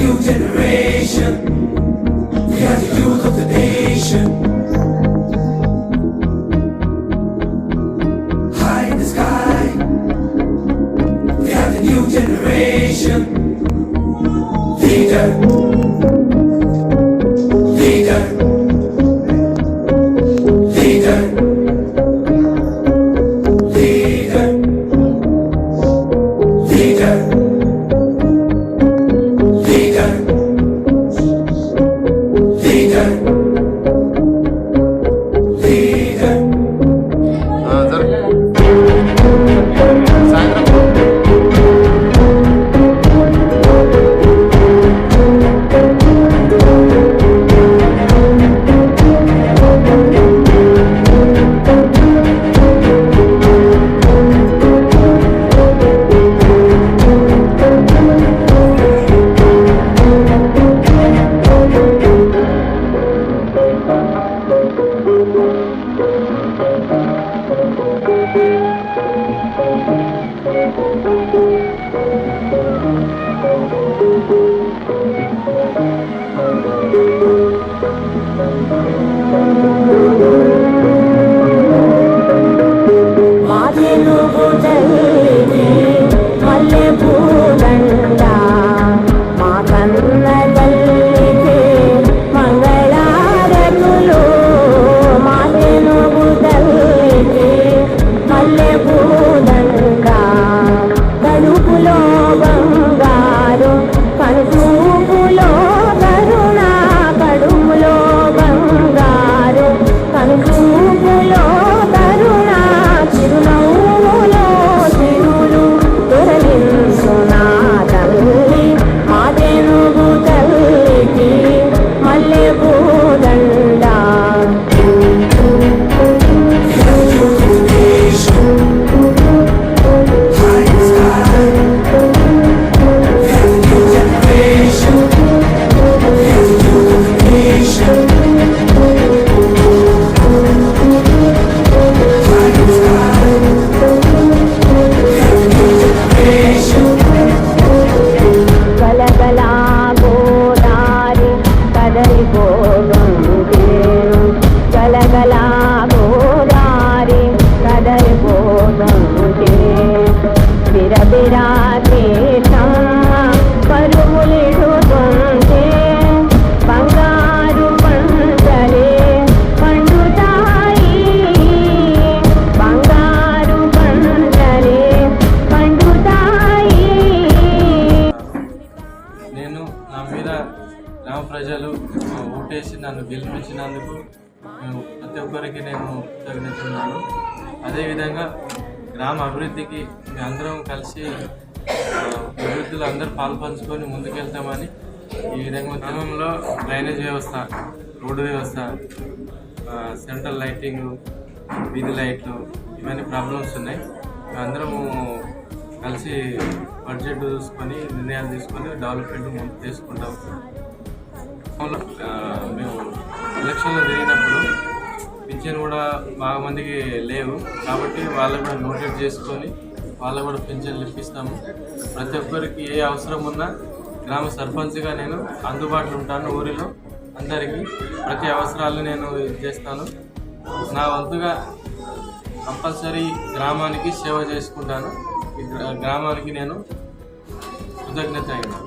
new generation. We are the youth of the nation. High in the sky. We are the new generation. Leader. Leader. Leader. Leader. Leader. Leader. Leader. Leader. గ్రామ ప్రజలు ఓటేసి నన్ను గెలిపించినందుకు ప్రతి ఒక్కరికి నేను కృతజ్ఞతలున్నాను. అదేవిధంగా గ్రామ అభివృద్ధికి మేము అందరం కలిసి అభివృద్ధిలో అందరూ పాల్పంచుకొని ముందుకెళ్తామని ఈ విధంగా గ్రామంలో డ్రైనేజ్ వ్యవస్థ, రోడ్డు వ్యవస్థ, సెంట్రల్ లైటింగ్, వీధి లైట్లు ఇవన్నీ ప్రాబ్లమ్స్ ఉన్నాయి. మేమందరము కలిసి బడ్జెట్ చూసుకొని నిర్ణయాలు తీసుకొని డెవలప్మెంట్ ముందు చేసుకుంటాం. మేము ఎలక్షన్లో జరిగినప్పుడు పింఛన్ కూడా బాగా మందికి లేవు కాబట్టి వాళ్ళకు కూడా నోటెడ్ చేసుకొని వాళ్ళకు కూడా పింఛన్లు ఇప్పిస్తాము. ప్రతి ఒక్కరికి ఏ అవసరం ఉన్నా గ్రామ సర్పంచ్గా నేను అందుబాటులో ఉంటాను. ఊరిలో అందరికీ ప్రతి అవసరాలు నేను చేస్తాను. నా వంతుగా కంపల్సరీ గ్రామానికి సేవ చేసుకుంటాను. ఈ గ్రామానికి నేను కృతజ్ఞత అయినా.